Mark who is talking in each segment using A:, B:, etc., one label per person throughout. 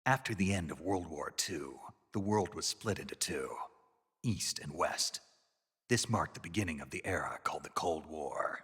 A: After the end of World War II, the world was split into two, East and West. This marked the beginning of the era called the Cold War.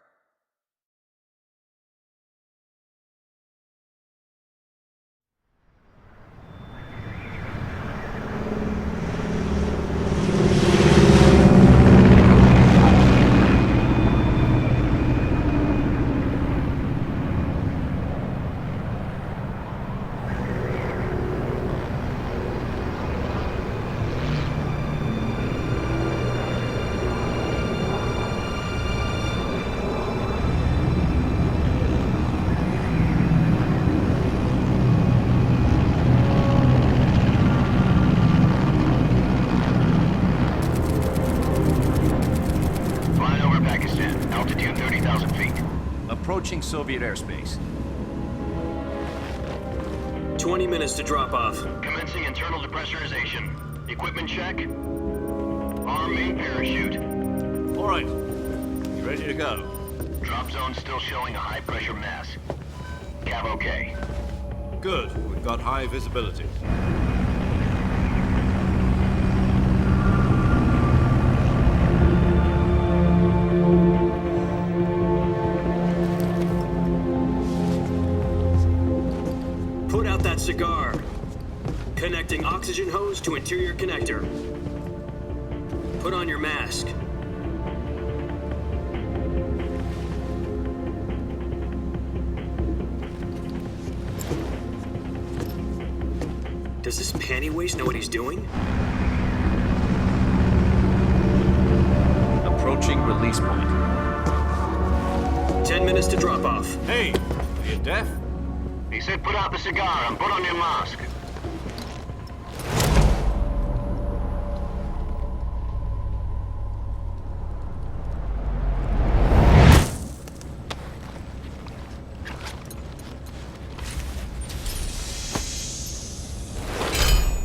B: Approaching Soviet airspace.
C: 20 minutes to drop off.
D: Commencing internal depressurization. Equipment check. Arm main parachute.
B: All right. You ready to go?
D: Drop zone still showing a high pressure mass. Cav okay.
B: Good. We've got high visibility.
C: Put out that cigar. Connecting oxygen hose to interior connector. Put on your mask. Does this panty waste know what he's doing?
B: Approaching release point.
C: 10 minutes to drop off.
B: Hey, are you deaf?
D: He said put out the cigar and put on your mask.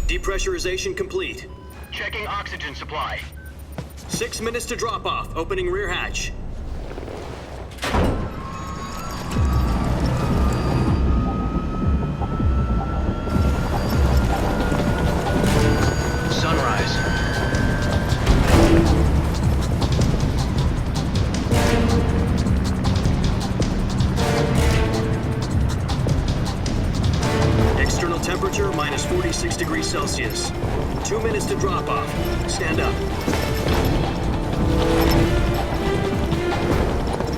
C: Depressurization complete.
D: Checking oxygen supply.
C: 6 minutes to drop off. Opening rear hatch.
D: Sunrise.
C: External temperature minus 46 degrees Celsius. 2 minutes to drop off. Stand up.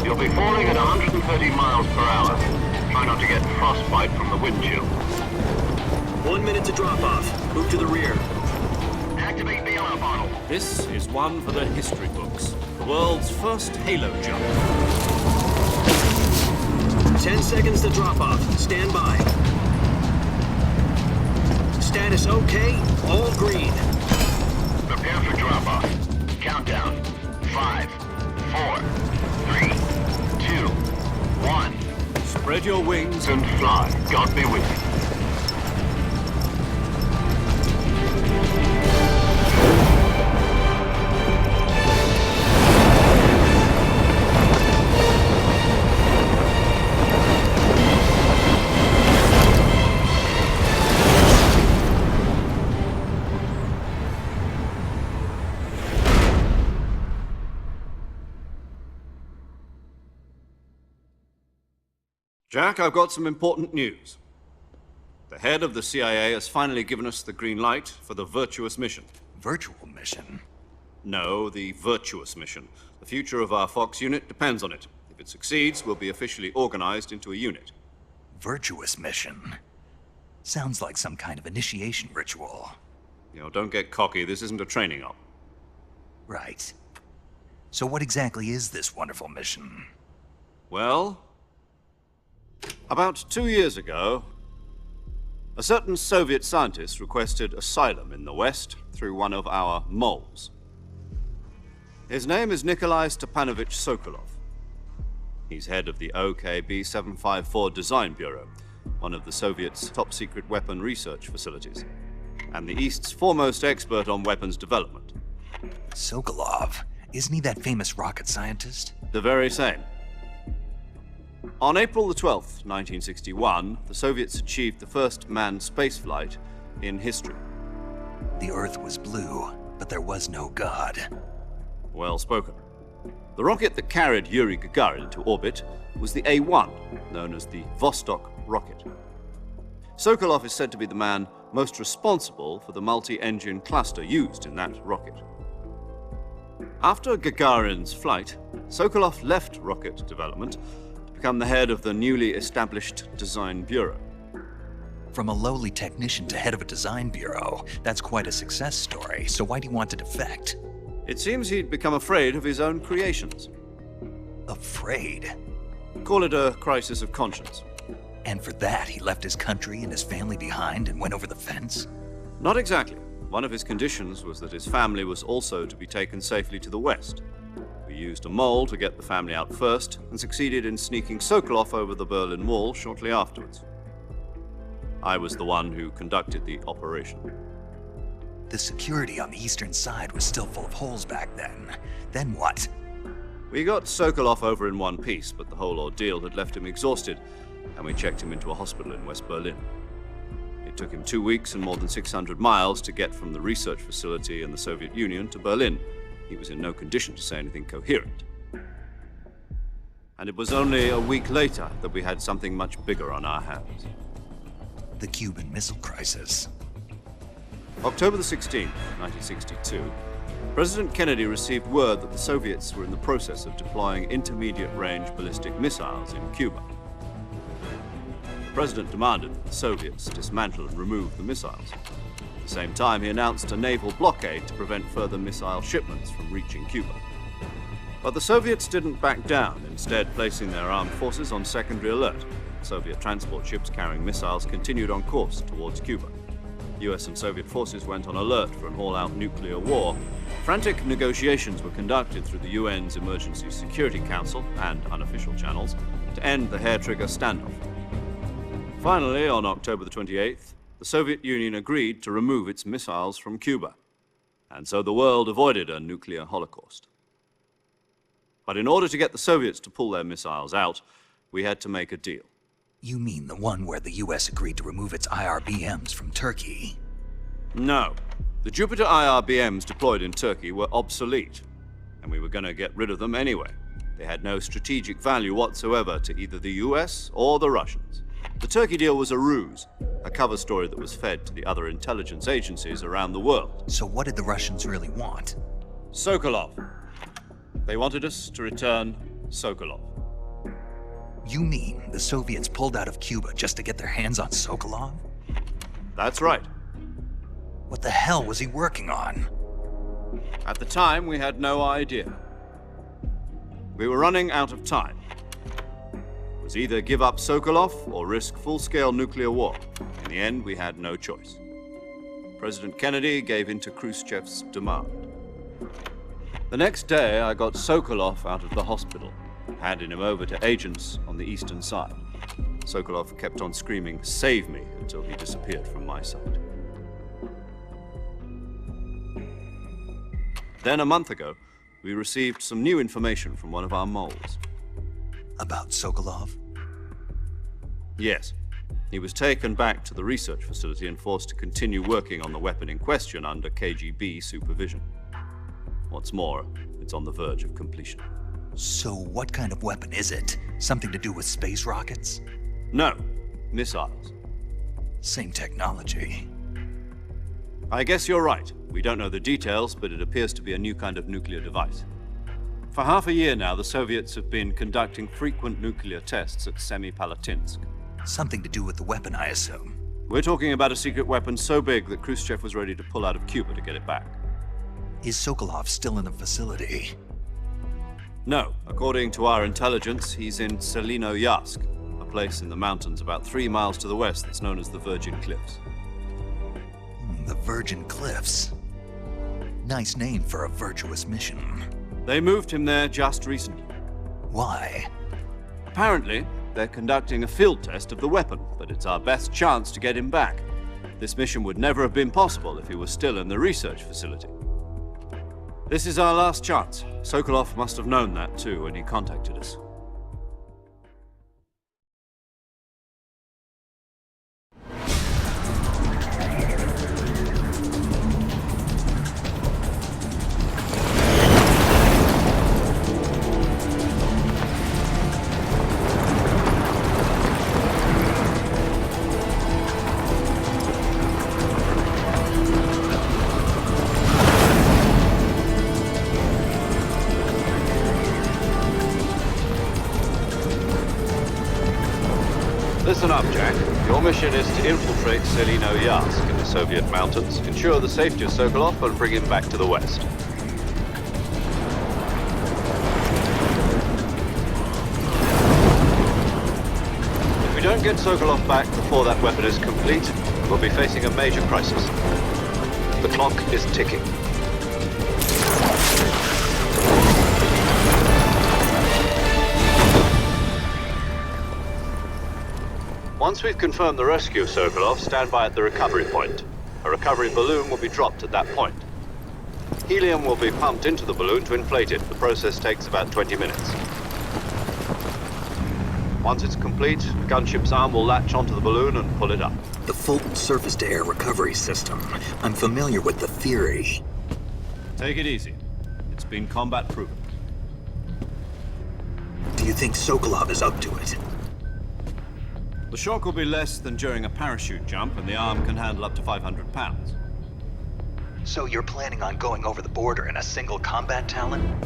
D: You'll be falling at 130 miles per hour. Try not to get frostbite from the wind chill.
C: 1 minute to drop off. Move to the rear.
D: Activate the air bottle.
B: This is one for the history books. The world's first halo jump.
C: 10 seconds to drop off. Stand by. Status okay. All green.
D: Prepare for drop off. Countdown. 5, 4, 3, 2, 1.
B: Spread your wings
D: And fly. God be with you.
B: Jack, I've got some important news. The head of the CIA has finally given us the green light for the virtuous mission.
A: Virtual mission?
B: No, the virtuous mission. The future of our Fox unit depends on it. If it succeeds, we'll be officially organized into a unit.
A: Virtuous mission? Sounds like some kind of initiation ritual.
B: You know, don't get cocky. This isn't a training op.
A: Right. So what exactly is this wonderful mission?
B: Well, about 2 years ago, a certain Soviet scientist requested asylum in the West through one of our moles. His name is Nikolai Stepanovich Sokolov. He's head of the OKB-754 Design Bureau, one of the Soviets' top-secret weapon research facilities, and the East's foremost expert on weapons development.
A: Sokolov? Isn't he that famous rocket scientist?
B: The very same. On April the 12th, 1961, the Soviets achieved the first manned spaceflight in history.
A: The Earth was blue, but there was no God.
B: Well spoken. The rocket that carried Yuri Gagarin into orbit was the A-1, known as the Vostok rocket. Sokolov is said to be the man most responsible for the multi-engine cluster used in that rocket. After Gagarin's flight, Sokolov left rocket development to become the head of the newly established Design Bureau.
A: From a lowly technician to head of a design bureau, that's quite a success story, so why'd he want to defect?
B: It seems he'd become afraid of his own creations.
A: Afraid?
B: Call it a crisis of conscience.
A: And for that, he left his country and his family behind and went over the fence?
B: Not exactly. One of his conditions was that his family was also to be taken safely to the west. We used a mole to get the family out first and succeeded in sneaking Sokolov over the Berlin Wall shortly afterwards. I was the one who conducted the operation.
A: The security on the eastern side was still full of holes back then. Then what?
B: We got Sokolov over in one piece, but the whole ordeal had left him exhausted, and we checked him into a hospital in West Berlin. It took him 2 weeks and more than 600 miles to get from the research facility in the Soviet Union to Berlin. He was in no condition to say anything coherent. And it was only a week later that we had something much bigger on our hands.
A: The Cuban Missile Crisis.
B: October the 16th, 1962, President Kennedy received word that the Soviets were in the process of deploying intermediate-range ballistic missiles in Cuba. The President demanded that the Soviets dismantle and remove the missiles. At the same time, he announced a naval blockade to prevent further missile shipments from reaching Cuba. But the Soviets didn't back down, instead placing their armed forces on secondary alert. Soviet transport ships carrying missiles continued on course towards Cuba. US and Soviet forces went on alert for an all-out nuclear war. Frantic negotiations were conducted through the UN's Emergency Security Council and unofficial channels to end the hair-trigger standoff. Finally, on October the 28th, the Soviet Union agreed to remove its missiles from Cuba, and so the world avoided a nuclear holocaust. But in order to get the Soviets to pull their missiles out, we had to make a deal.
A: You mean the one where the US agreed to remove its IRBMs from Turkey?
B: No. The Jupiter IRBMs deployed in Turkey were obsolete, and we were going to get rid of them anyway. They had no strategic value whatsoever to either the US or the Russians. The Turkey deal was a ruse, a cover story that was fed to the other intelligence agencies around the world.
A: So what did the Russians really want?
B: Sokolov. They wanted us to return Sokolov.
A: You mean the Soviets pulled out of Cuba just to get their hands on Sokolov?
B: That's right.
A: What the hell was he working on?
B: At the time, we had no idea. We were running out of time. It was either give up Sokolov or risk full-scale nuclear war. In the end, we had no choice. President Kennedy gave in to Khrushchev's demand. The next day, I got Sokolov out of the hospital, handing him over to agents on the eastern side. Sokolov kept on screaming, "Save me," until he disappeared from my sight. Then a month ago, we received some new information from one of our moles.
A: About Sokolov?
B: Yes. He was taken back to the research facility and forced to continue working on the weapon in question under KGB supervision. What's more, it's on the verge of completion.
A: So what kind of weapon is it? Something to do with space rockets?
B: No, missiles.
A: Same technology.
B: I guess you're right. We don't know the details, but it appears to be a new kind of nuclear device. For half a year now, the Soviets have been conducting frequent nuclear tests at Semipalatinsk.
A: Something to do with the weapon, I assume.
B: We're talking about a secret weapon so big that Khrushchev was ready to pull out of Cuba to get it back.
A: Is Sokolov still in the facility?
B: No. According to our intelligence, he's in Selinoyarsk, a place in the mountains about 3 miles to the west that's known as the Virgin Cliffs.
A: The Virgin Cliffs. Nice name for a virtuous mission.
B: They moved him there just recently.
A: Why?
B: Apparently, they're conducting a field test of the weapon, but it's our best chance to get him back. This mission would never have been possible if he was still in the research facility. This is our last chance. Sokolov must have known that too when he contacted us. Listen up, Jack. Your mission is to infiltrate Selino Yask in the Soviet mountains, ensure the safety of Sokolov, and bring him back to the West. If we don't get Sokolov back before that weapon is complete, we'll be facing a major crisis. The clock is ticking. Once we've confirmed the rescue of Sokolov, stand by at the recovery point. A recovery balloon will be dropped at that point. Helium will be pumped into the balloon to inflate it. The process takes about 20 minutes. Once it's complete, the gunship's arm will latch onto the balloon and pull it up.
E: The Fulton surface-to-air recovery system. I'm familiar with the theory.
B: Take it easy. It's been combat-proven.
E: Do you think Sokolov is up to it?
B: The shock will be less than during a parachute jump, and the arm can handle up to 500 pounds.
A: So you're planning on going over the border in a single combat Talon?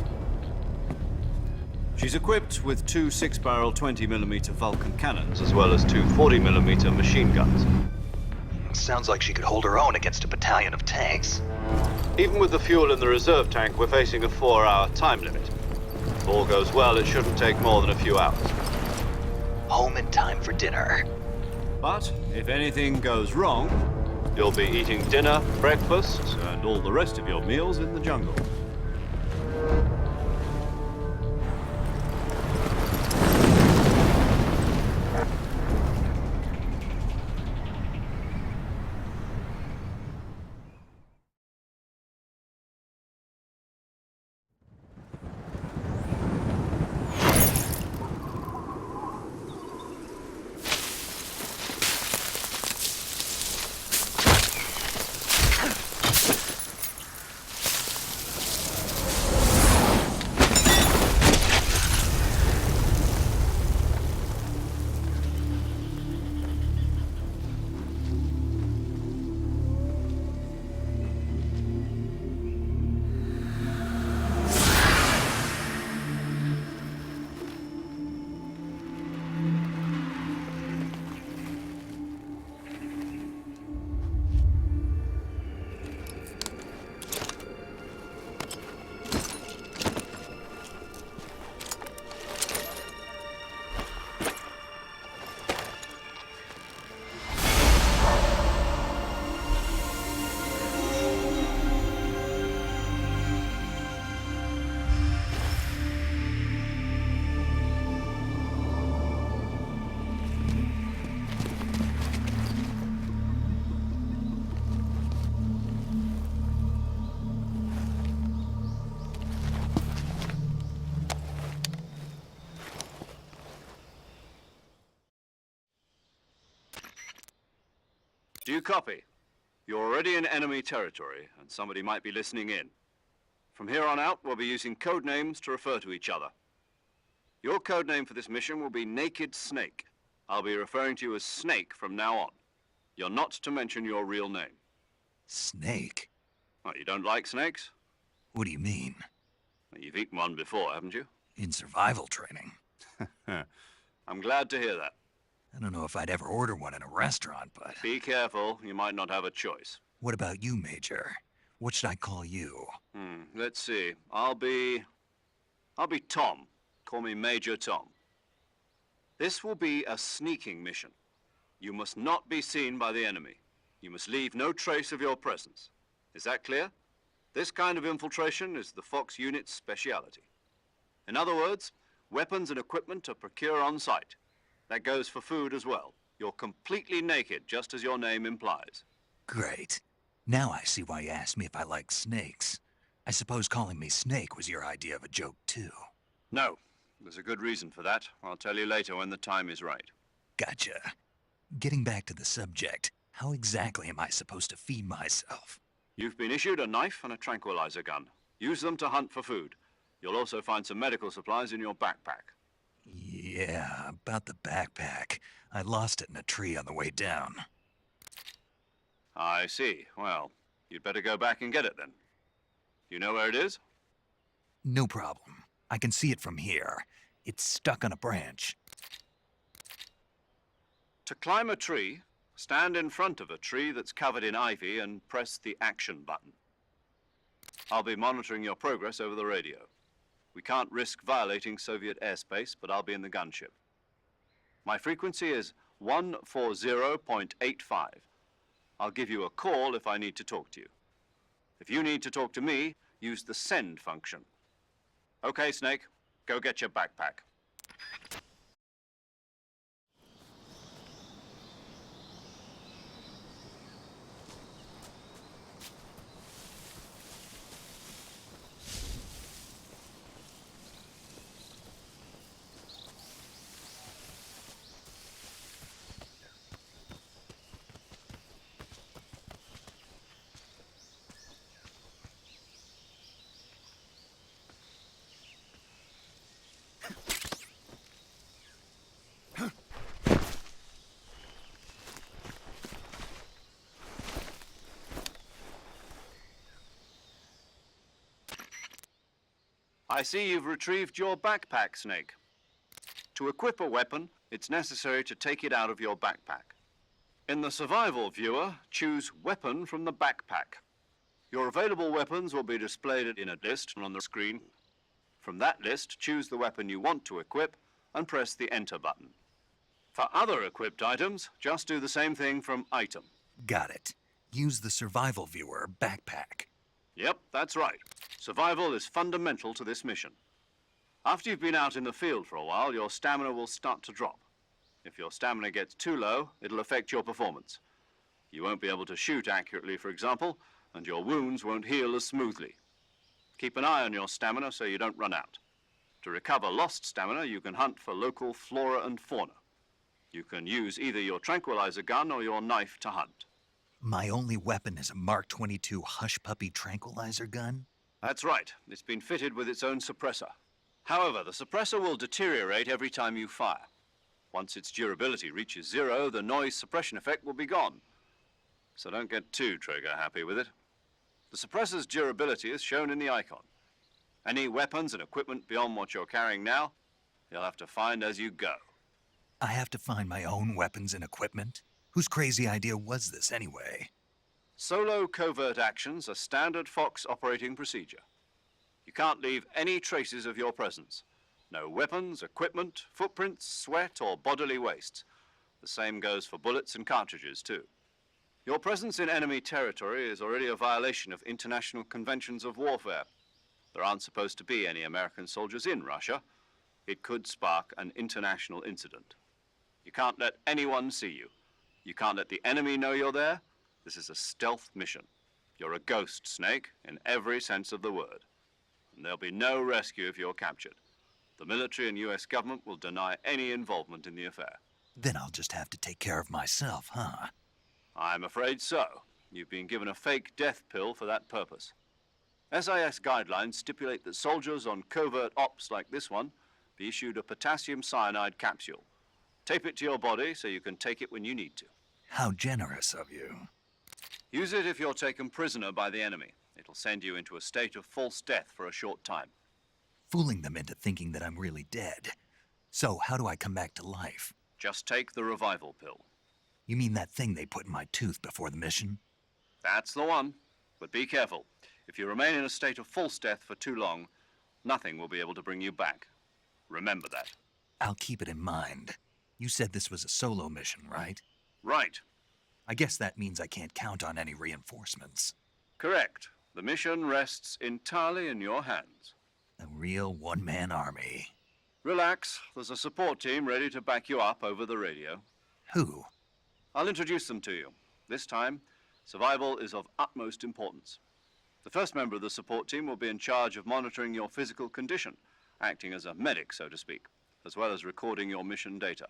B: She's equipped with two 6-barrel 20mm Vulcan cannons, as well as two 40mm machine guns.
A: Sounds like she could hold her own against a battalion of tanks.
B: Even with the fuel in the reserve tank, we're facing a 4-hour time limit. If all goes well, it shouldn't take more than a few hours.
A: Home in time for dinner.
B: But if anything goes wrong, you'll be eating dinner, breakfast, and all the rest of your meals in the jungle. Do you copy? You're already in enemy territory, and somebody might be listening in. From here on out, we'll be using code names to refer to each other. Your code name for this mission will be Naked Snake. I'll be referring to you as Snake from now on. You're not to mention your real name.
A: Snake?
B: What, you don't like snakes?
A: What do you mean?
B: Well, you've eaten one before, haven't you?
A: In survival training.
B: I'm glad to hear that.
A: I don't know if I'd ever order one in a restaurant, but...
B: Be careful, you might not have a choice.
A: What about you, Major? What should I call you?
B: Let's see. I'll be Tom. Call me Major Tom. This will be a sneaking mission. You must not be seen by the enemy. You must leave no trace of your presence. Is that clear? This kind of infiltration is the Fox unit's speciality. In other words, weapons and equipment are procured on site. That goes for food as well. You're completely naked, just as your name implies.
A: Great. Now I see why you asked me if I like snakes. I suppose calling me Snake was your idea of a joke, too.
B: No. There's a good reason for that. I'll tell you later when the time is right.
A: Gotcha. Getting back to the subject, how exactly am I supposed to feed myself?
B: You've been issued a knife and a tranquilizer gun. Use them to hunt for food. You'll also find some medical supplies in your backpack.
A: Yeah, about the backpack. I lost it in a tree on the way down.
B: I see. Well, you'd better go back and get it then. You know where it is?
A: No problem. I can see it from here. It's stuck on a branch.
B: To climb a tree, stand in front of a tree that's covered in ivy and press the action button. I'll be monitoring your progress over the radio. We can't risk violating Soviet airspace, but I'll be in the gunship. My frequency is 140.85. I'll give you a call if I need to talk to you. If you need to talk to me, use the send function. Okay, Snake, go get your backpack. I see you've retrieved your backpack, Snake. To equip a weapon, it's necessary to take it out of your backpack. In the survival viewer, choose Weapon from the backpack. Your available weapons will be displayed in a list on the screen. From that list, choose the weapon you want to equip and press the Enter button. For other equipped items, just do the same thing from Item.
A: Got it. Use the survival viewer backpack.
B: Yep, that's right. Survival is fundamental to this mission. After you've been out in the field for a while, your stamina will start to drop. If your stamina gets too low, it'll affect your performance. You won't be able to shoot accurately, for example, and your wounds won't heal as smoothly. Keep an eye on your stamina so you don't run out. To recover lost stamina, you can hunt for local flora and fauna. You can use either your tranquilizer gun or your knife to hunt.
A: My only weapon is a Mark 22 Hush Puppy tranquilizer gun?
B: That's right. It's been fitted with its own suppressor. However, the suppressor will deteriorate every time you fire. Once its durability reaches 0, the noise suppression effect will be gone. So don't get too trigger happy with it. The suppressor's durability is shown in the icon. Any weapons and equipment beyond what you're carrying now, you'll have to find as you go.
A: I have to find my own weapons and equipment? Whose crazy idea was this anyway?
B: Solo covert actions are standard Fox operating procedure. You can't leave any traces of your presence. No weapons, equipment, footprints, sweat, or bodily waste. The same goes for bullets and cartridges, too. Your presence in enemy territory is already a violation of international conventions of warfare. There aren't supposed to be any American soldiers in Russia. It could spark an international incident. You can't let anyone see you. You can't let the enemy know you're there. This is a stealth mission. You're a ghost, Snake, in every sense of the word. And there'll be no rescue if you're captured. The military and US government will deny any involvement in the affair.
A: Then I'll just have to take care of myself, huh?
B: I'm afraid so. You've been given a fake death pill for that purpose. SIS guidelines stipulate that soldiers on covert ops like this one be issued a potassium cyanide capsule. Tape it to your body so you can take it when you need to.
A: How generous of you.
B: Use it if you're taken prisoner by the enemy. It'll send you into a state of false death for a short time.
A: Fooling them into thinking that I'm really dead. So how do I come back to life?
B: Just take the revival pill.
A: You mean that thing they put in my tooth before the mission?
B: That's the one. But be careful. If you remain in a state of false death for too long, nothing will be able to bring you back. Remember that.
A: I'll keep it in mind. You said this was a solo mission, right?
B: Right.
A: I guess that means I can't count on any reinforcements.
B: Correct. The mission rests entirely in your hands.
A: A real one-man army.
B: Relax. There's a support team ready to back you up over the radio.
A: Who?
B: I'll introduce them to you. This time, survival is of utmost importance. The first member of the support team will be in charge of monitoring your physical condition, acting as a medic, so to speak, as well as recording your mission data.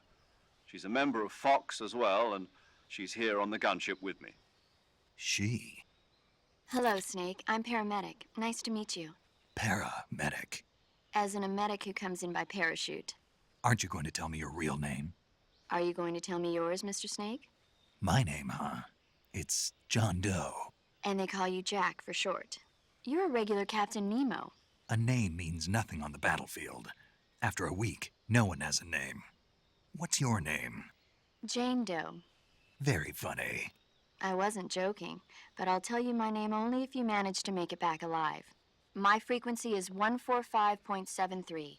B: She's a member of Fox as well, and she's here on the gunship with me.
A: She?
F: Hello, Snake. I'm paramedic. Nice to meet you.
A: Paramedic.
F: As in a medic who comes in by parachute.
A: Aren't you going to tell me your real name?
F: Are you going to tell me yours, Mr. Snake?
A: My name, huh? It's John Doe.
F: And they call you Jack for short. You're a regular Captain Nemo.
A: A name means nothing on the battlefield. After a week, no one has a name. What's your name?
F: Jane Doe.
A: Very funny.
F: I wasn't joking, but I'll tell you my name only if you manage to make it back alive. My frequency is 145.73.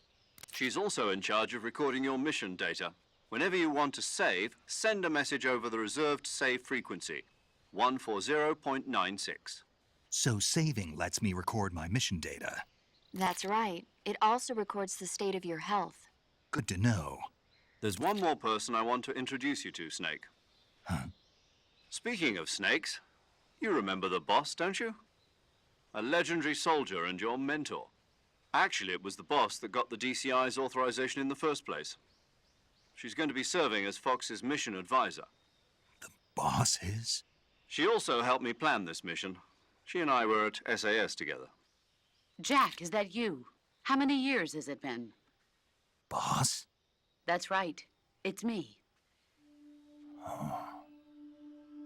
B: She's also in charge of recording your mission data. Whenever you want to save, send a message over the reserved save frequency, 140.96.
A: So saving lets me record my mission data.
F: That's right. It also records the state of your health.
A: Good to know.
B: There's one more person I want to introduce you to, Snake.
A: Huh?
B: Speaking of snakes, you remember the boss, don't you? A legendary soldier and your mentor. Actually, it was the boss that got the DCI's authorization in the first place. She's going to be serving as Fox's mission advisor.
A: The boss is?
B: She also helped me plan this mission. She and I were at SAS together.
G: Jack, is that you? How many years has it been?
A: Boss?
G: That's right. It's me.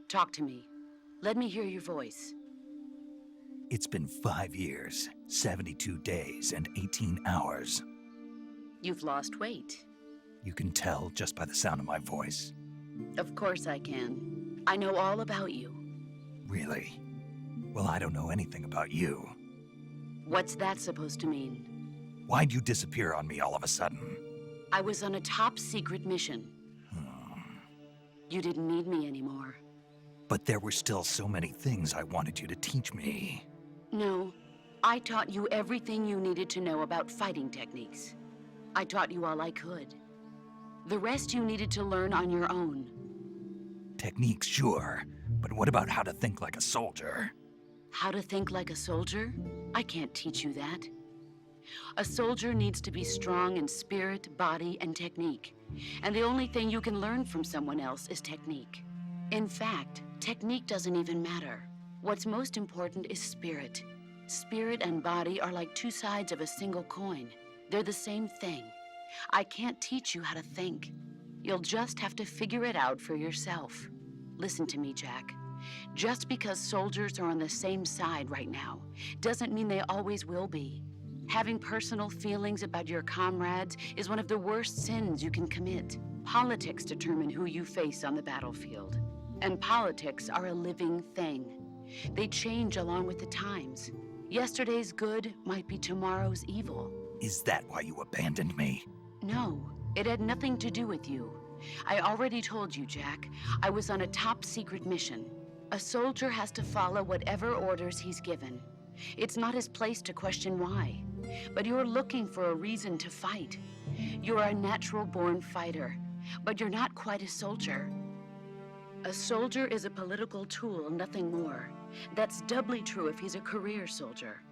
G: Talk to me. Let me hear your voice.
A: It's been 5 years, 72 days, and 18 hours.
G: You've lost weight.
A: You can tell just by the sound of my voice.
G: Of course I can. I know all about you.
A: Really? Well, I don't know anything about you.
G: What's that supposed to mean?
A: Why'd you disappear on me all of a sudden?
G: I was on a top secret mission. You didn't need me anymore.
A: But there were still so many things I wanted you to teach me.
G: No, I taught you everything you needed to know about fighting techniques. I taught you all I could. The rest you needed to learn on your own.
A: Techniques, sure. But what about how to think like a soldier?
G: How to think like a soldier? I can't teach you that. A soldier needs to be strong in spirit, body, and technique. And the only thing you can learn from someone else is technique. In fact, technique doesn't even matter. What's most important is spirit. Spirit and body are like two sides of a single coin. They're the same thing. I can't teach you how to think. You'll just have to figure it out for yourself. Listen to me, Jack. Just because soldiers are on the same side right now doesn't mean they always will be. Having personal feelings about your comrades is one of the worst sins you can commit. Politics determine who you face on the battlefield. And politics are a living thing. They change along with the times. Yesterday's good might be tomorrow's evil.
A: Is that why you abandoned me?
G: No, it had nothing to do with you. I already told you, Jack. I was on a top secret mission. A soldier has to follow whatever orders he's given. It's not his place to question why. But you're looking for a reason to fight. You're a natural-born fighter, but you're not quite a soldier. A soldier is a political tool, nothing more. That's doubly true if he's a career soldier.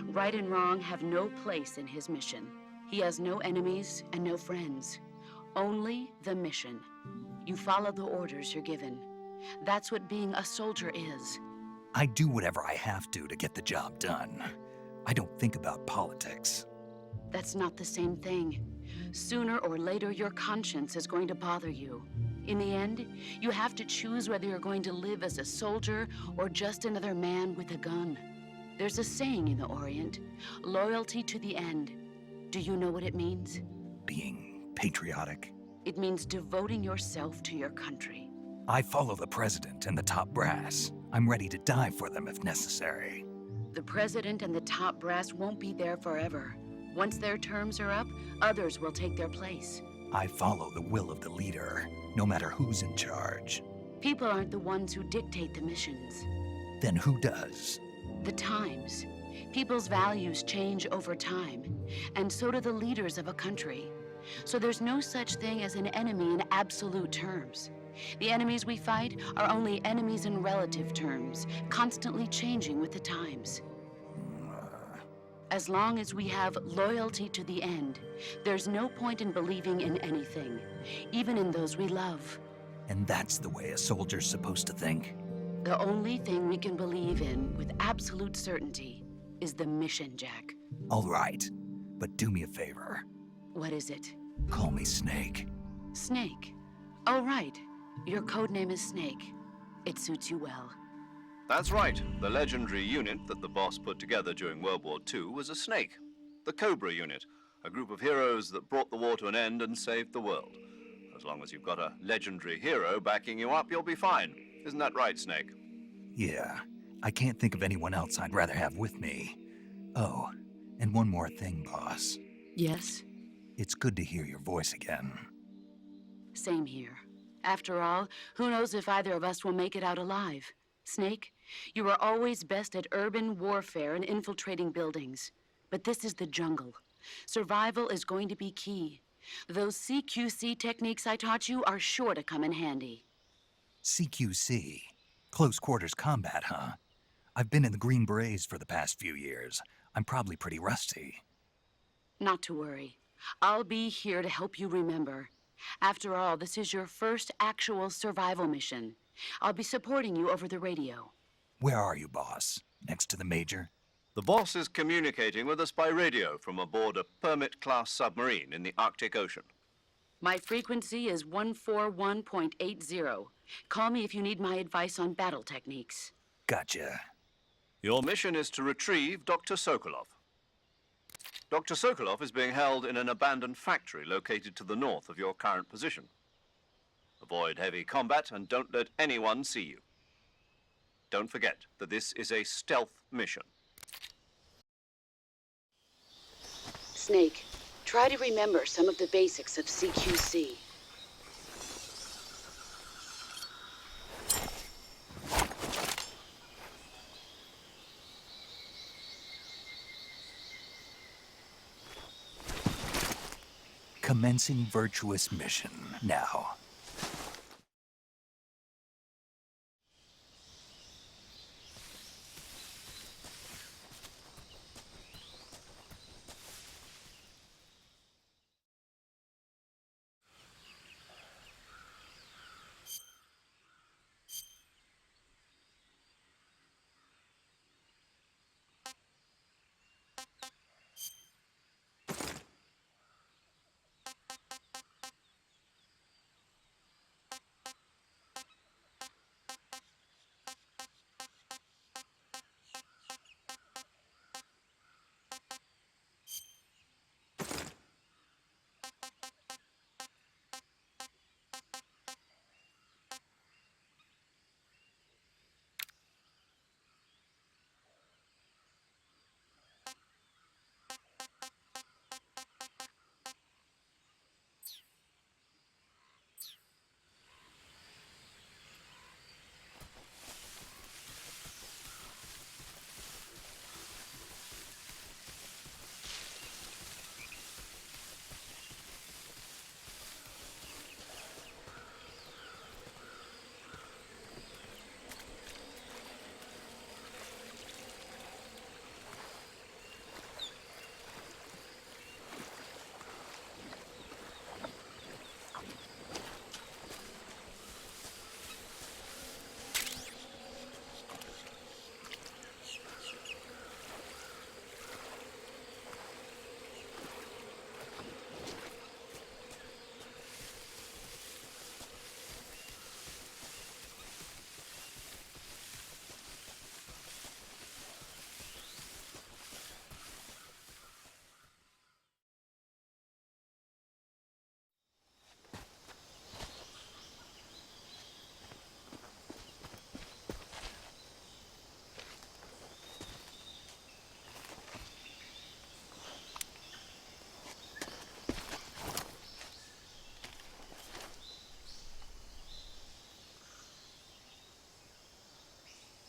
G: Right and wrong have no place in his mission. He has no enemies and no friends. Only the mission. You follow the orders you're given. That's what being a soldier is.
A: I do whatever I have to get the job done. I don't think about politics.
G: That's not the same thing. Sooner or later, your conscience is going to bother you. In the end, you have to choose whether you're going to live as a soldier or just another man with a gun. There's a saying in the Orient, loyalty to the end. Do you know what it means?
A: Being patriotic.
G: It means devoting yourself to your country.
A: I follow the president and the top brass. I'm ready to die for them if necessary.
G: The president and the top brass won't be there forever. Once their terms are up, others will take their place.
A: I follow the will of the leader, no matter who's in charge.
G: People aren't the ones who dictate the missions.
A: Then who does?
G: The times. People's values change over time, and so do the leaders of a country. So there's no such thing as an enemy in absolute terms. The enemies we fight are only enemies in relative terms, constantly changing with the times. As long as we have loyalty to the end, there's no point in believing in anything, even in those we love.
A: And that's the way a soldier's supposed to think?
G: The only thing we can believe in with absolute certainty is the mission, Jack.
A: All right, but do me a favor.
G: What is it?
A: Call me Snake.
G: Snake. Oh, right. Your codename is Snake. It suits you well.
B: That's right. The legendary unit that the boss put together during World War II was a snake. The Cobra unit, a group of heroes that brought the war to an end and saved the world. A As long as you've got a legendary hero backing you up, you'll be fine. Isn't that right, Snake?
A: Yeah, I can't think of anyone else I'd rather have with me. Oh, and one more thing, boss.
G: Yes?
A: It's good to hear your voice again.
G: Same here. After all, who knows if either of us will make it out alive? Snake, you are always best at urban warfare and infiltrating buildings. But this is the jungle. Survival is going to be key. Those CQC techniques I taught you are sure to come in handy.
A: CQC? Close quarters combat, huh? I've been in the Green Berets for the past few years. I'm probably pretty rusty.
G: Not to worry. I'll be here to help you remember. After all, this is your first actual survival mission. I'll be supporting you over the radio.
A: Where are you, boss? Next to the Major?
B: The boss is communicating with us by radio from aboard a Permit-class submarine in the Arctic Ocean.
G: My frequency is 141.80. Call me if you need my advice on battle techniques.
A: Gotcha.
B: Your mission is to retrieve Dr. Sokolov. Dr. Sokolov is being held in an abandoned factory located to the north of your current position. Avoid heavy combat and don't let anyone see you. Don't forget that this is a stealth mission.
G: Snake, try to remember some of the basics of CQC.
A: Commencing virtuous mission now.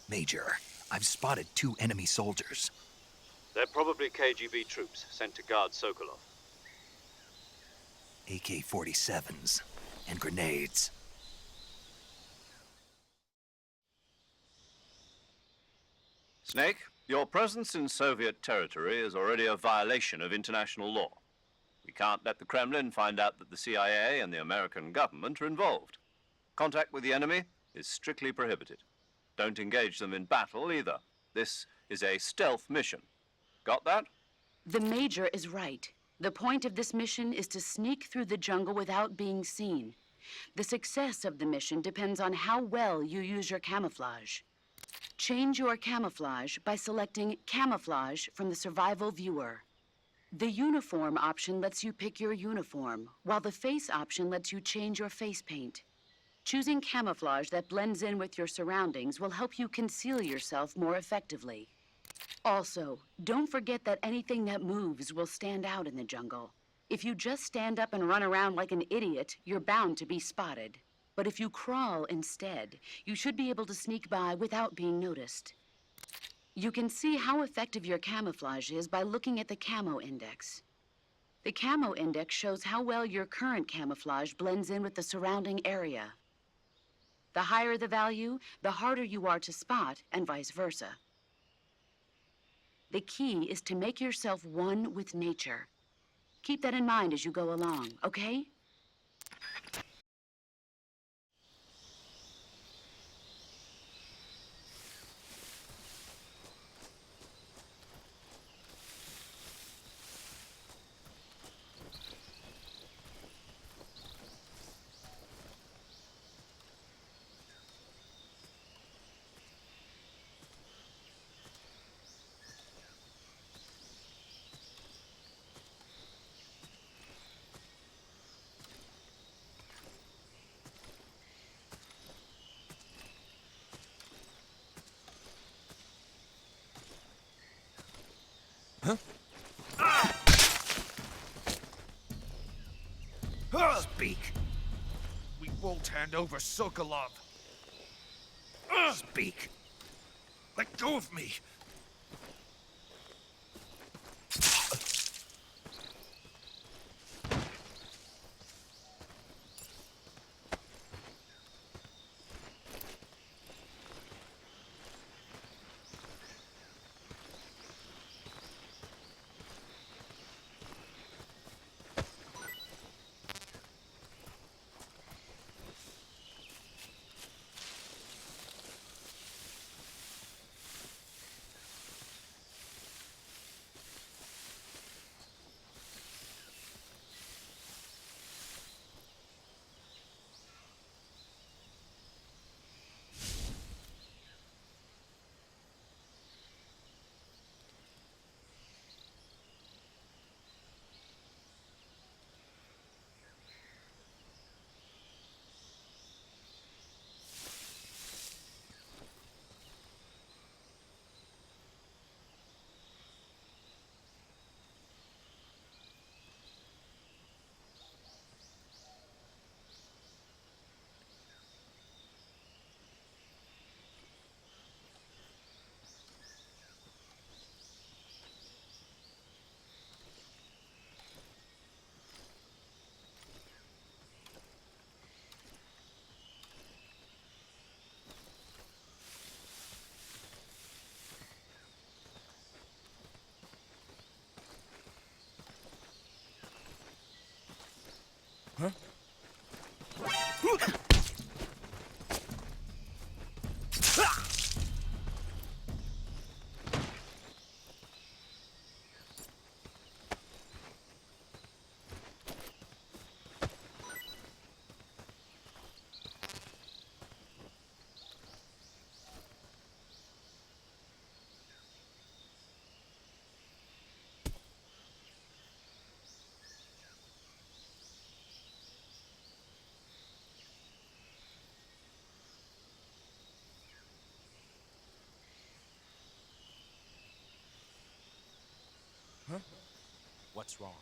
A: Major, I've spotted 2 enemy soldiers.
B: They're probably KGB troops sent to guard Sokolov.
A: AK-47s and grenades.
B: Snake, your presence in Soviet territory is already a violation of international law. We can't let the Kremlin find out that the CIA and the American government are involved. Contact with the enemy is strictly prohibited. Don't engage them in battle either. This is a stealth mission. Got that?
G: The Major is right. The point of this mission is to sneak through the jungle without being seen. The success of the mission depends on how well you use your camouflage. Change your camouflage by selecting Camouflage from the Survival Viewer. The uniform option lets you pick your uniform, while the face option lets you change your face paint. Choosing camouflage that blends in with your surroundings will help you conceal yourself more effectively. Also, don't forget that anything that moves will stand out in the jungle. If you just stand up and run around like an idiot, you're bound to be spotted. But if you crawl instead, you should be able to sneak by without being noticed. You can see how effective your camouflage is by looking at the camo index. The camo index shows how well your current camouflage blends in with the surrounding area. The higher the value, the harder you are to spot, and vice versa. The key is to make yourself one with nature. Keep that in mind as you go along, okay?
H: Speak. We won't hand over Sokolov. Speak. Let go of me.
I: What's wrong?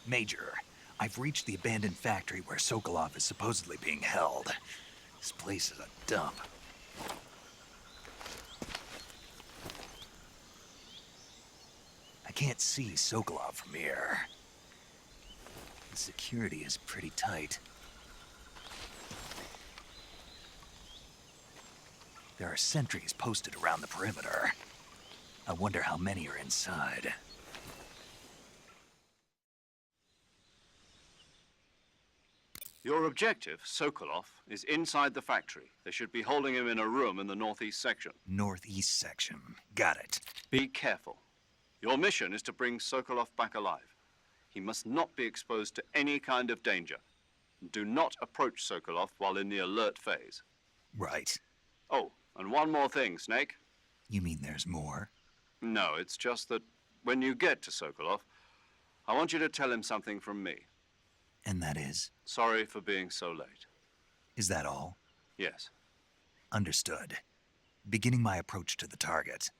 A: Major, I've reached the abandoned factory where Sokolov is supposedly being held. This place is a dump. I can't see Sokolov from here. The security is pretty tight. There are sentries posted around the perimeter. I wonder how many are inside.
B: Your objective, Sokolov, is inside the factory. They should be holding him in a room in the northeast section.
A: Northeast section. Got it.
B: Be careful. Your mission is to bring Sokolov back alive. He must not be exposed to any kind of danger. Do not approach Sokolov while in the alert phase.
A: Right.
B: Oh, and one more thing, Snake.
A: You mean there's more?
B: No, it's just that when you get to Sokolov, I want you to tell him something from me.
A: And that is?
B: Sorry for being so late.
A: Is that all?
B: Yes.
A: Understood. Beginning my approach to the target.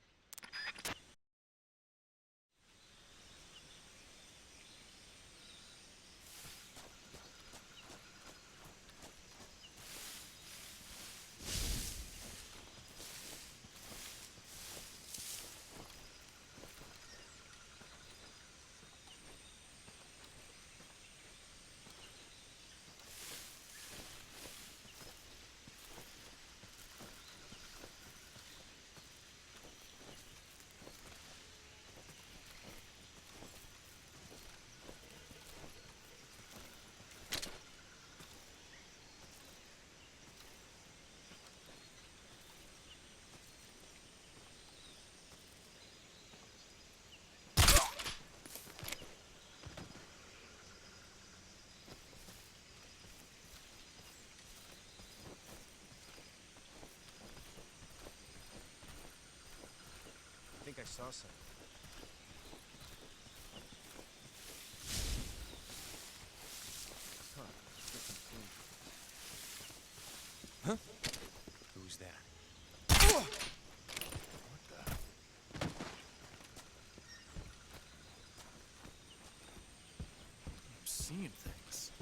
I: I think I saw something. Huh. Different thing. Huh? Who's that? What the? I'm seeing things.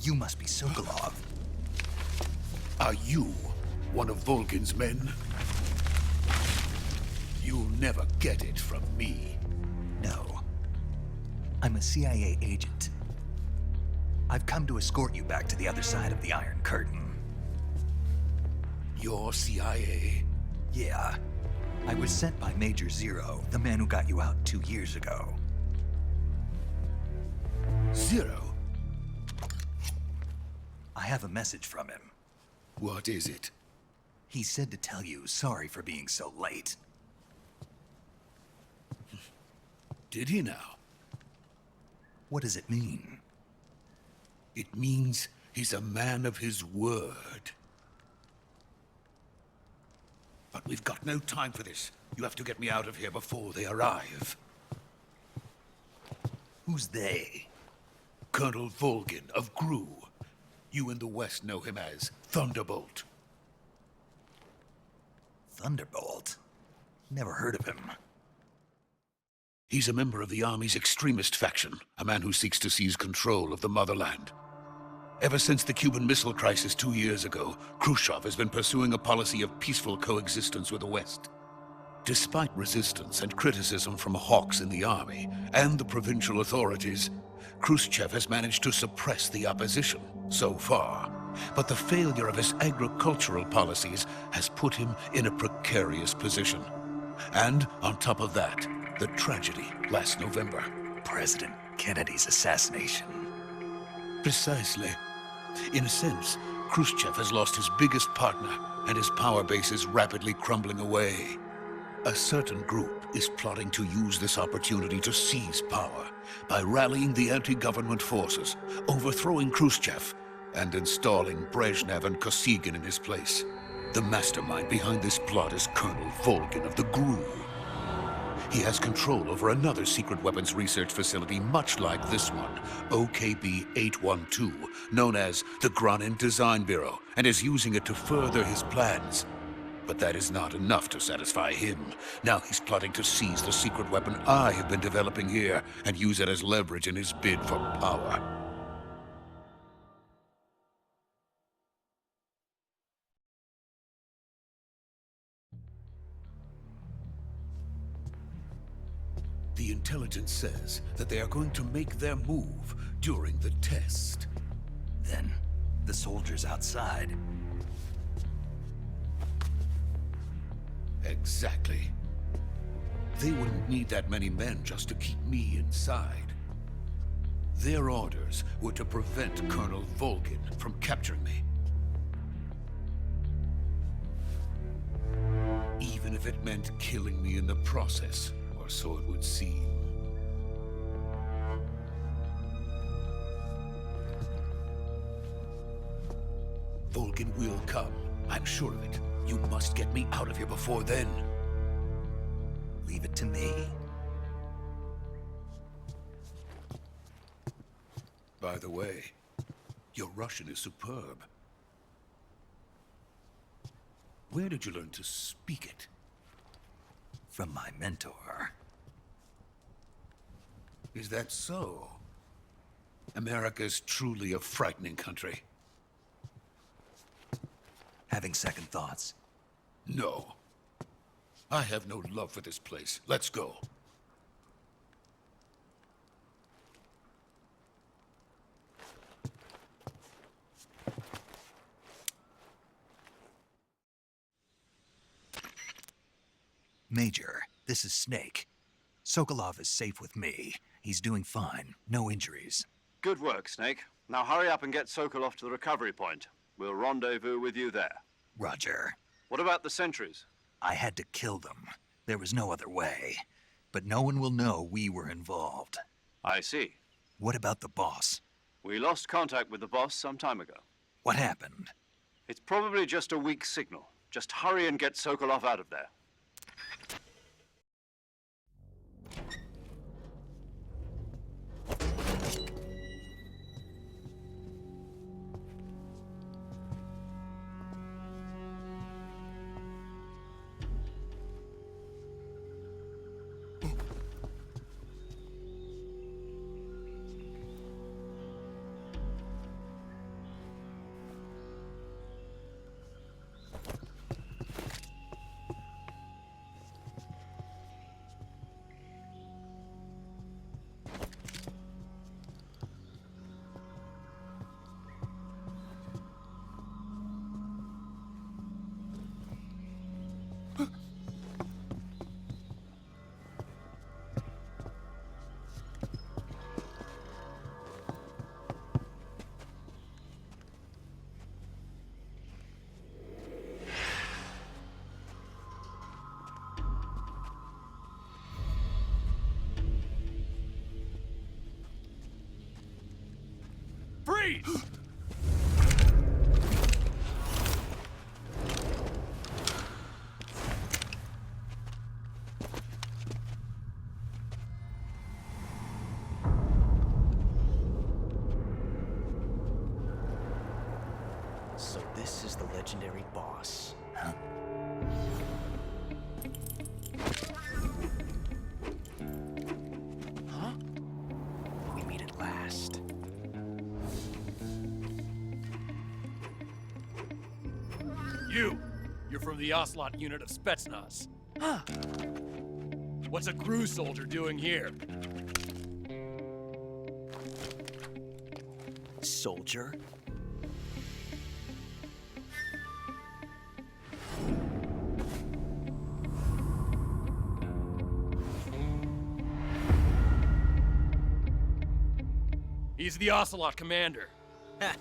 A: You must be Sokolov.
H: Are you one of Volgin's men? You'll never get it from me.
A: No. I'm a CIA agent. I've come to escort you back to the other side of the Iron Curtain.
H: You're CIA?
A: Yeah. I was sent by Major Zero, the man who got you out 2 years ago.
H: Zero?
A: I have a message from him.
H: What is it?
A: He said to tell you sorry for being so late.
H: Did he now?
A: What does it mean?
H: It means he's a man of his word. But we've got no time for this. You have to get me out of here before they arrive.
A: Who's they?
H: Colonel Volgin of Gru. You in the West know him as Thunderbolt.
A: Thunderbolt? Never heard of him.
H: He's a member of the Army's extremist faction, a man who seeks to seize control of the motherland. Ever since the Cuban Missile Crisis 2 years ago, Khrushchev has been pursuing a policy of peaceful coexistence with the West. Despite resistance and criticism from hawks in the army and the provincial authorities, Khrushchev has managed to suppress the opposition so far. But the failure of his agricultural policies has put him in a precarious position. And on top of that, the tragedy last November.
A: President Kennedy's assassination.
H: Precisely. In a sense, Khrushchev has lost his biggest partner, and his power base is rapidly crumbling away. A certain group is plotting to use this opportunity to seize power by rallying the anti-government forces, overthrowing Khrushchev, and installing Brezhnev and Kosygin in his place. The mastermind behind this plot is Colonel Volgin of the GRU. He has control over another secret weapons research facility much like this one, OKB-812, known as the Granin Design Bureau, and is using it to further his plans. But that is not enough to satisfy him. Now he's plotting to seize the secret weapon I have been developing here and use it as leverage in his bid for power. The intelligence says that they are going to make their move during the test.
A: Then, the soldiers outside.
H: Exactly. They wouldn't need that many men just to keep me inside. Their orders were to prevent Colonel Volgin from capturing me. Even if it meant killing me in the process, or so it would seem. Volgin will come, I'm sure of it. You must get me out of here before then.
A: Leave it to me.
H: By the way, your Russian is superb. Where did you learn to speak it?
A: From my mentor.
H: Is that so? America's truly a frightening country.
A: Having second thoughts.
H: No. I have no love for this place. Let's go.
A: Major, this is Snake. Sokolov is safe with me. He's doing fine. No injuries.
B: Good work, Snake. Now hurry up and get Sokolov to the recovery point. We'll rendezvous with you there.
A: Roger.
B: What about the sentries?
A: I had to kill them. There was no other way. But no one will know we were involved.
B: I see.
A: What about the boss?
B: We lost contact with the boss some time ago.
A: What happened?
B: It's probably just a weak signal. Just hurry and get Sokolov out of there.
I: Freeze!
J: So this is the legendary boss.
A: Huh?
J: Huh? We meet at last.
I: You're from the Ocelot unit of Spetsnaz.
J: Huh.
I: What's a GRU soldier doing here?
J: Soldier?
I: He's the Ocelot commander.
J: Ha!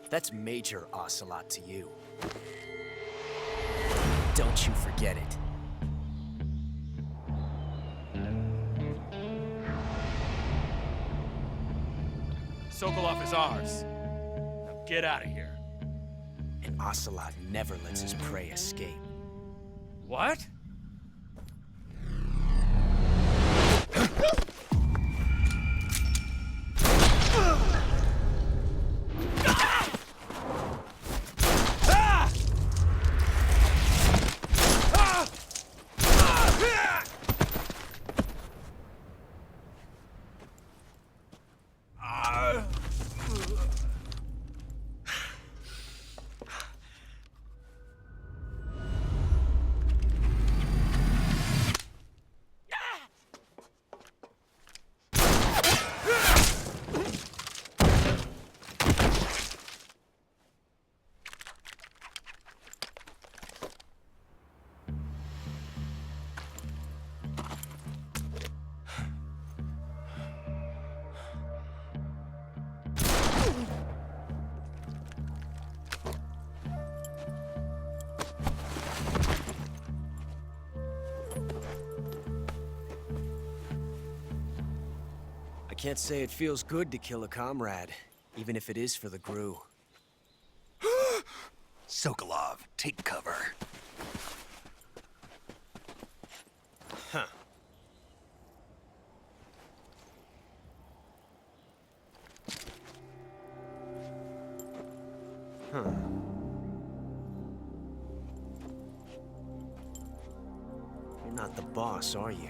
J: That's Major Ocelot to you. Don't you forget it.
I: Sokolov is ours. Now get out of here.
J: And Ocelot never lets his prey escape.
I: What?
J: I can't say it feels good to kill a comrade, even if it is for the Gru.
A: Sokolov, take cover.
J: Huh. Huh. You're not the boss, are you?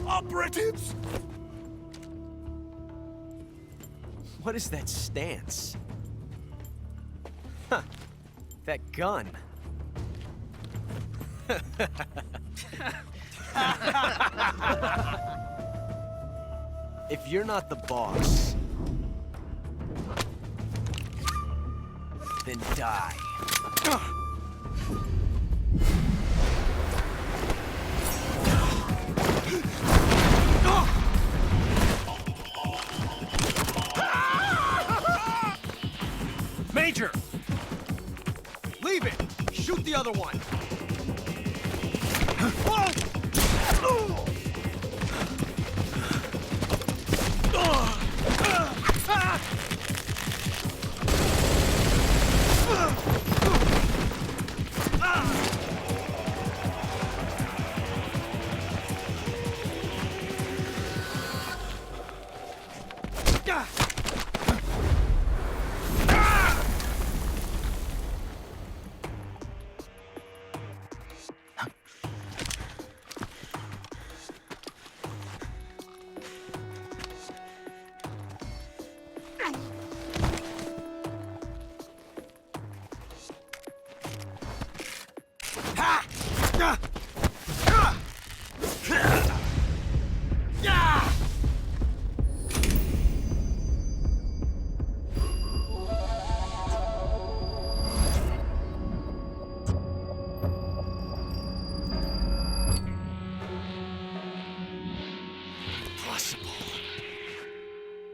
A: Operatives!
J: What is that stance? Huh. That gun. If you're not the boss, then die.
I: Major!
J: Leave it! Shoot the other one!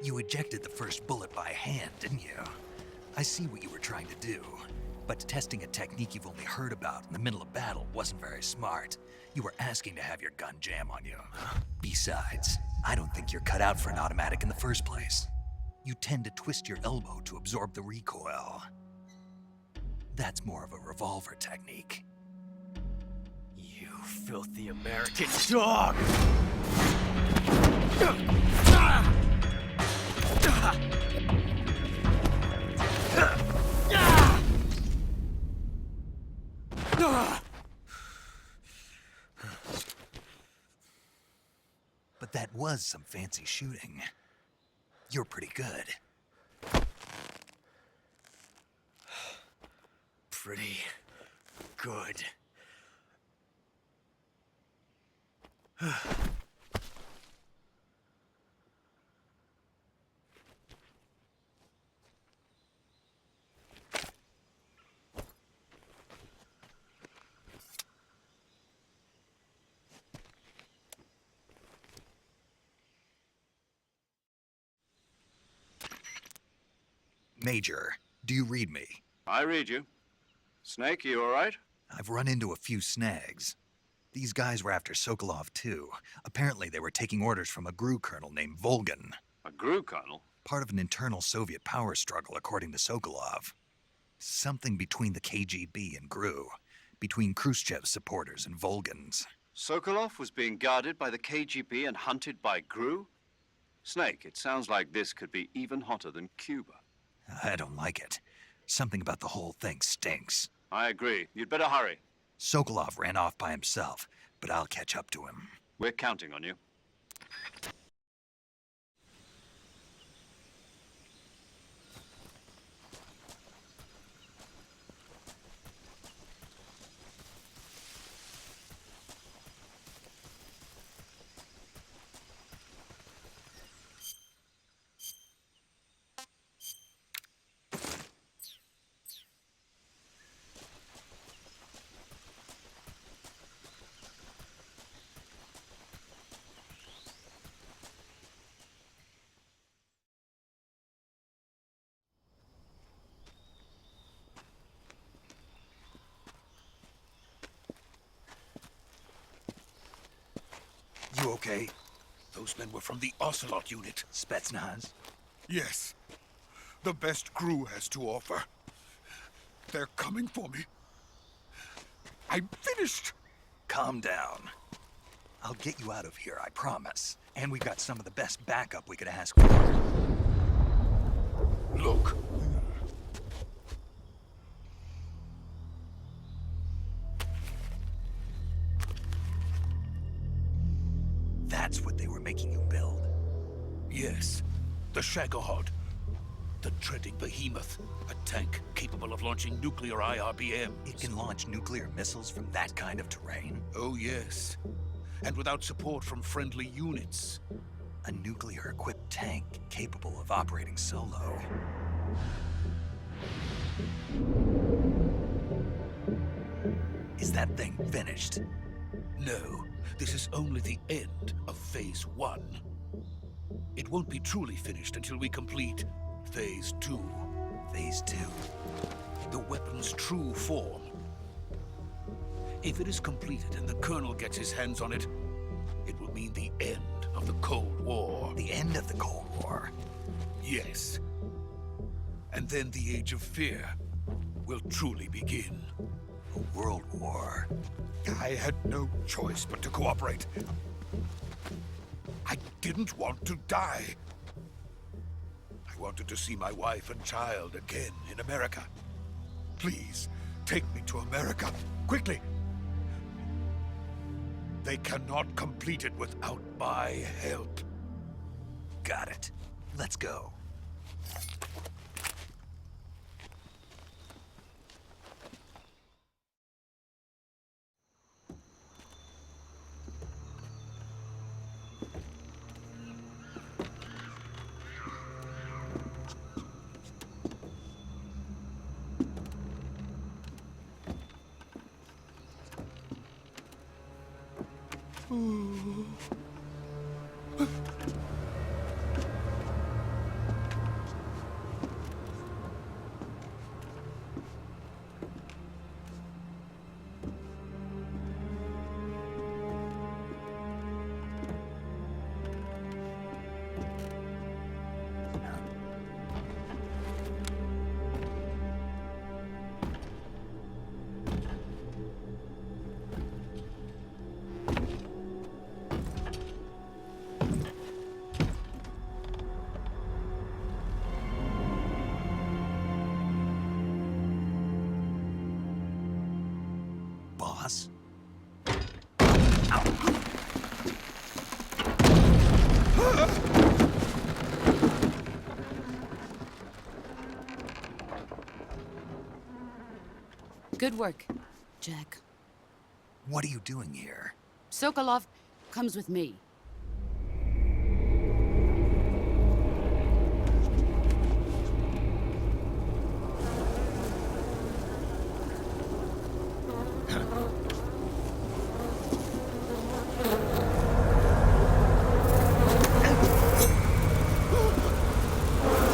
A: You ejected the first bullet by hand, didn't you? I see what you were trying to do. But testing a technique you've only heard about in the middle of battle wasn't very smart. You were asking to have your gun jam on you. Besides, I don't think you're cut out for an automatic in the first place. You tend to twist your elbow to absorb the recoil. That's more of a revolver technique.
J: You filthy American dog!
A: But that was some fancy shooting. You're pretty good.
J: Pretty good.
A: Major, do you read me?
B: I read you. Snake, you all right?
A: I've run into a few snags. These guys were after Sokolov, too. Apparently, they were taking orders from a GRU colonel named Volgan.
B: A GRU colonel?
A: Part of an internal Soviet power struggle, according to Sokolov. Something between the KGB and GRU. Between Khrushchev's supporters and Volgan's.
B: Sokolov was being guarded by the KGB and hunted by GRU? Snake, it sounds like this could be even hotter than Cuba.
A: I don't like it. Something about the whole thing stinks.
B: I agree. You'd better hurry.
A: Sokolov ran off by himself, but I'll catch up to him.
B: We're counting on you.
A: You okay?
H: Those men were from the Ocelot unit.
A: Spetsnaz?
H: Yes. The best GRU has to offer. They're coming for me. I'm finished.
A: Calm down. I'll get you out of here, I promise. And we've got some of the best backup we could ask for.
H: Look.
A: That's what they were making you build?
H: Yes. The Shagohod. The dreading behemoth. A tank capable of launching nuclear IRBMs.
A: It can launch nuclear missiles from that kind of terrain?
H: Oh, yes. And without support from friendly units.
A: A nuclear-equipped tank capable of operating solo. Is that thing finished?
H: No. This is only the end of Phase 1. It won't be truly finished until we complete Phase 2.
A: Phase 2?
H: The weapon's true form. If it is completed and the Colonel gets his hands on it, it will mean the end of the Cold War.
A: The end of the Cold War?
H: Yes. And then the Age of Fear will truly begin.
A: A world war?
H: I had no choice but to cooperate. I didn't want to die. I wanted to see my wife and child again in America. Please, take me to America, quickly. They cannot complete it without my help.
A: Got it. Let's go. Boss?
G: Good work, Jack.
A: What are you doing here?
G: Sokolov comes with me.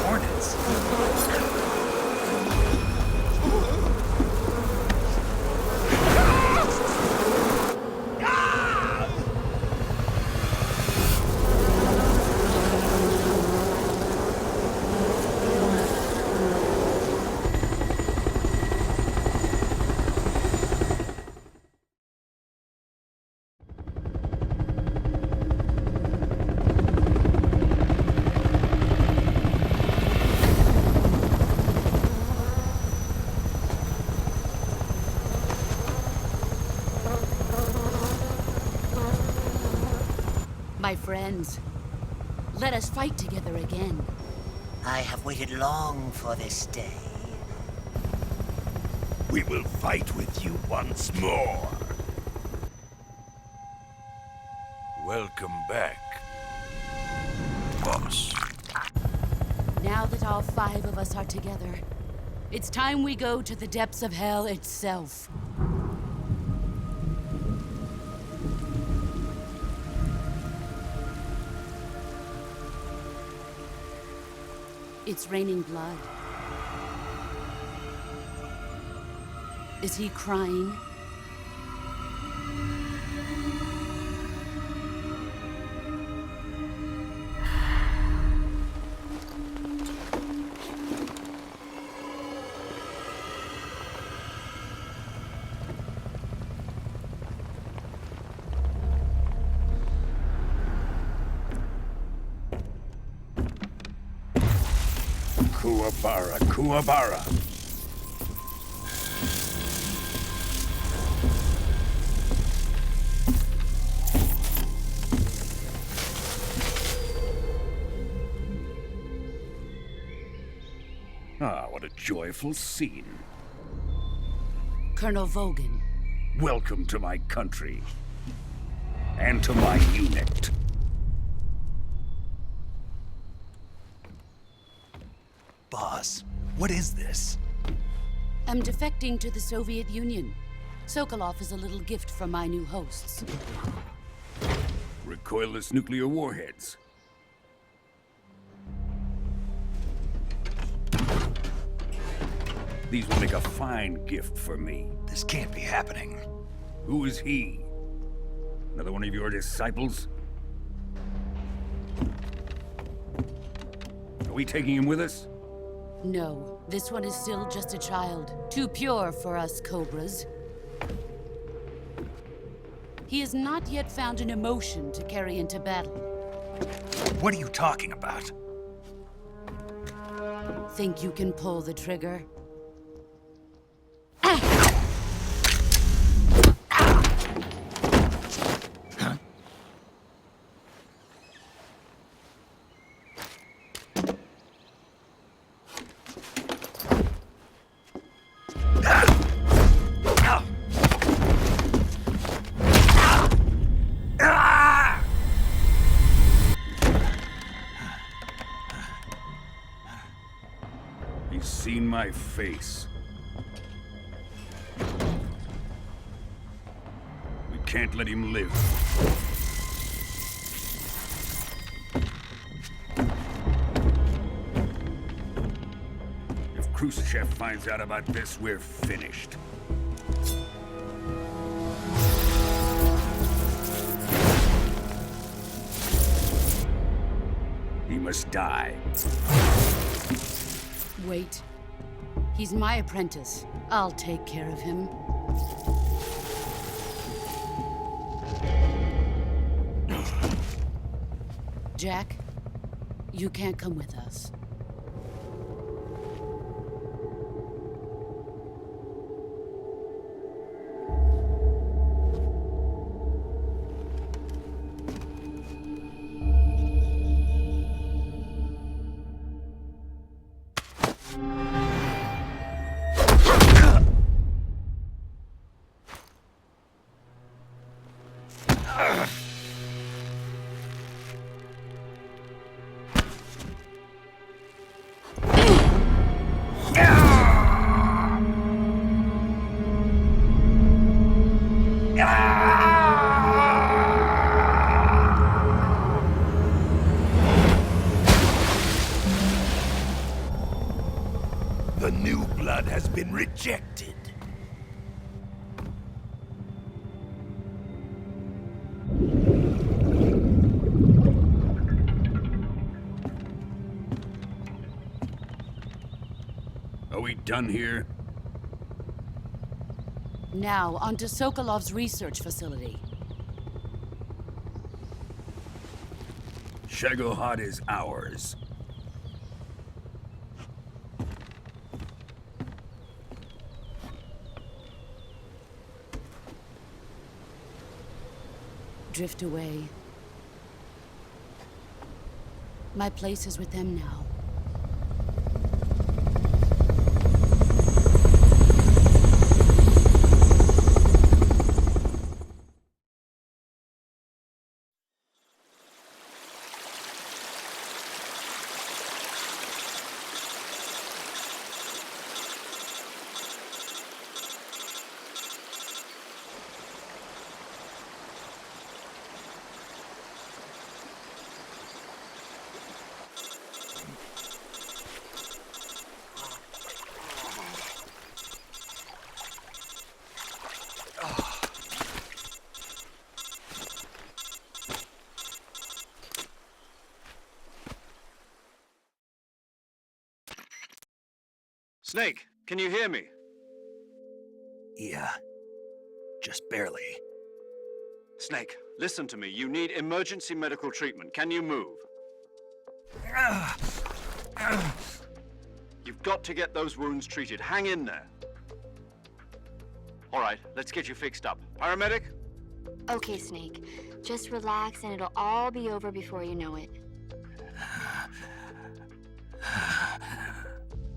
A: Hornets?
G: my friends. Let us fight together again.
K: I have waited long for this day.
L: We will fight with you once more. Welcome back, boss.
G: Now that all 5 of us are together, it's time we go to the depths of hell itself. It's raining blood. Is he crying?
L: Kuwabara, Kuwabara. Ah, what a joyful scene.
G: Colonel Vogan.
L: Welcome to my country. And to my unit.
A: Boss, what is this?
G: I'm defecting to the Soviet Union. Sokolov is a little gift from my new hosts.
L: Recoilless nuclear warheads. These will make a fine gift for me.
A: This can't be happening.
L: Who is he? Another one of your disciples? Are we taking him with us?
G: No, this one is still just a child. Too pure for us Cobras. He has not yet found an emotion to carry into battle.
A: What are you talking about?
G: Think you can pull the trigger?
L: He's seen my face. We can't let him live. If Khrushchev finds out about this, we're finished. He must die.
G: Wait. He's my apprentice. I'll take care of him. Jack, you can't come with us.
L: The new blood has been rejected. Are we done here?
G: Now, onto Sokolov's research facility.
L: Shagohod is ours.
G: Drift away. My place is with them now.
B: Snake, can you hear me?
A: Yeah. Just barely.
B: Snake, listen to me. You need emergency medical treatment. Can you move? You've got to get those wounds treated. Hang in there. All right, let's get you fixed up. Paramedic?
F: Okay, Snake. Just relax and it'll all be over before you know it.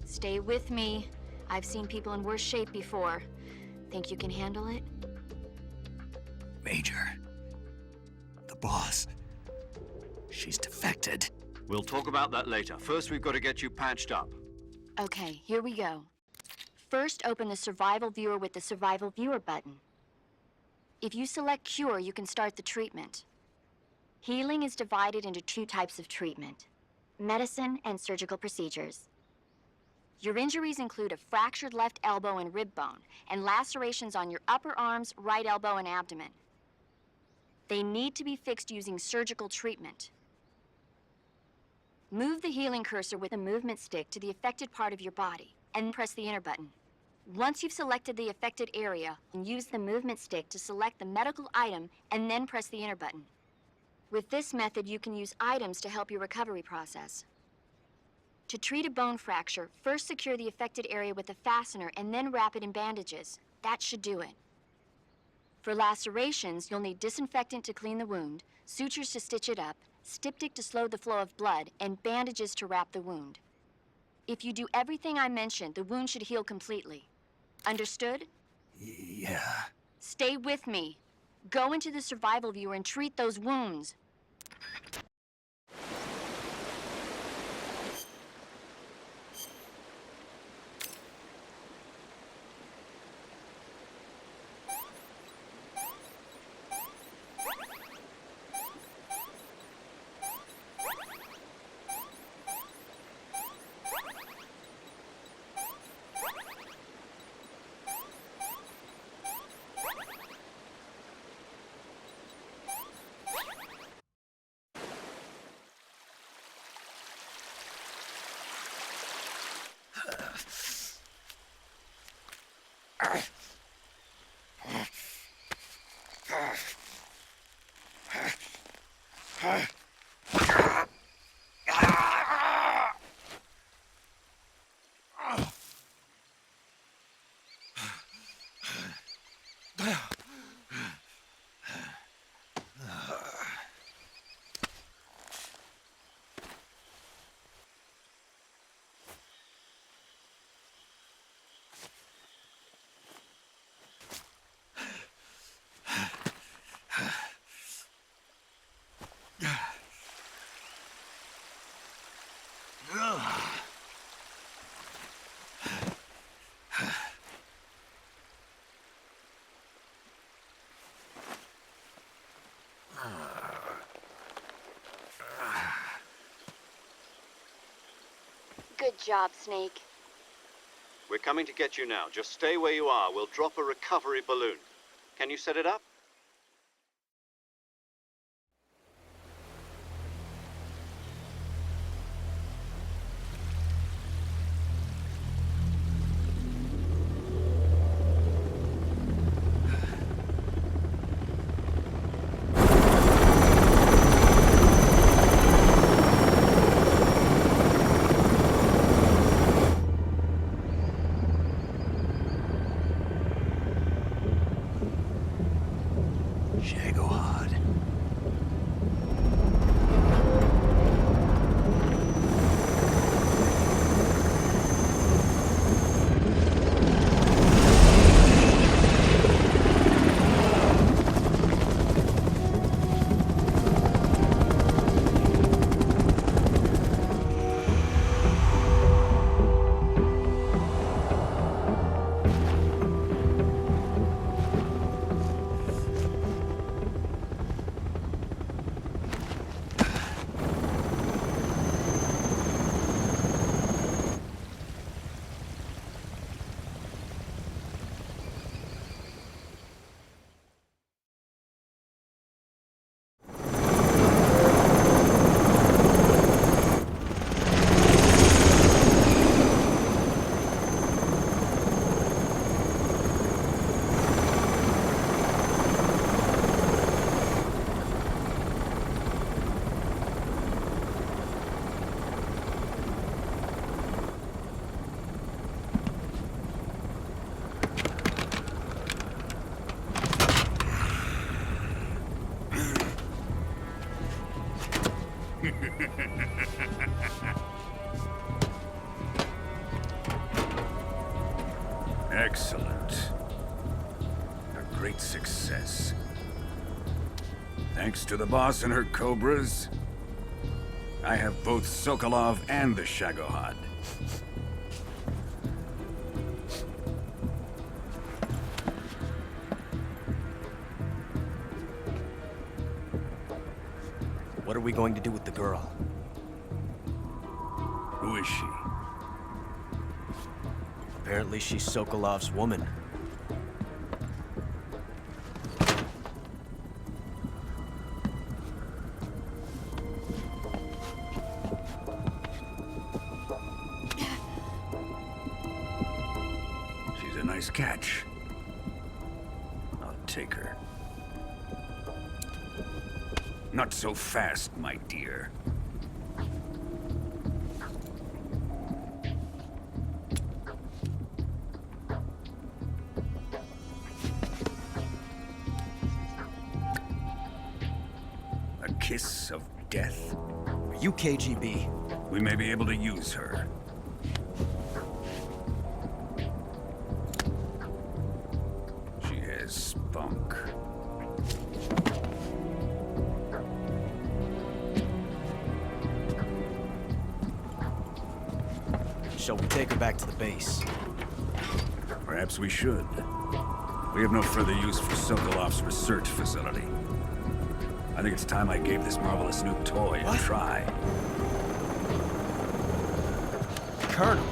F: Stay with me. I've seen people in worse shape before. Think you can handle it?
A: Major. The boss. She's defected.
B: We'll talk about that later. First, we've got to get you patched up.
F: Okay, here we go. First, open the Survival Viewer with the Survival Viewer button. If you select Cure, you can start the treatment. Healing is divided into 2 types of treatment: medicine and surgical procedures. Your injuries include a fractured left elbow and rib bone, and lacerations on your upper arms, right elbow, and abdomen. They need to be fixed using surgical treatment. Move the healing cursor with a movement stick to the affected part of your body, and press the enter button. Once you've selected the affected area, use the movement stick to select the medical item, and then press the enter button. With this method, you can use items to help your recovery process. To treat a bone fracture, first secure the affected area with a fastener and then wrap it in bandages. That should do it. For lacerations, you'll need disinfectant to clean the wound, sutures to stitch it up, styptic to slow the flow of blood, and bandages to wrap the wound. If you do everything I mentioned, the wound should heal completely. Understood?
A: Yeah.
F: Stay with me. Go into the Survival Viewer and treat those wounds. Good job, Snake.
B: We're coming to get you now. Just stay where you are. We'll drop a recovery balloon. Can you set it up?
L: Excellent. A great success. Thanks to the boss and her cobras, I have both Sokolov and the Shagohod.
J: What are we going to do with the girl?
L: Who is she?
J: Apparently she's Sokolov's woman.
L: She's a nice catch. I'll take her. Not so fast, my dear. A kiss of death?
J: Are you KGB?
L: We may be able to use her. She has spunk.
J: Shall we take her back to the base?
L: Perhaps we should. We have no further use for Sokolov's research facility. I think it's time I gave this marvelous new toy a try.
J: Colonel,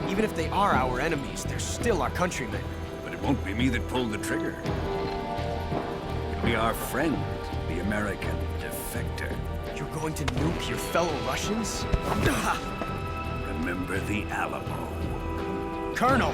J: even if they are our enemies, they're still our countrymen.
L: But it won't be me that pulled the trigger. It'll be our friend, the American defector.
J: You're going to nuke your fellow Russians?
L: Remember the Alamo.
J: Colonel!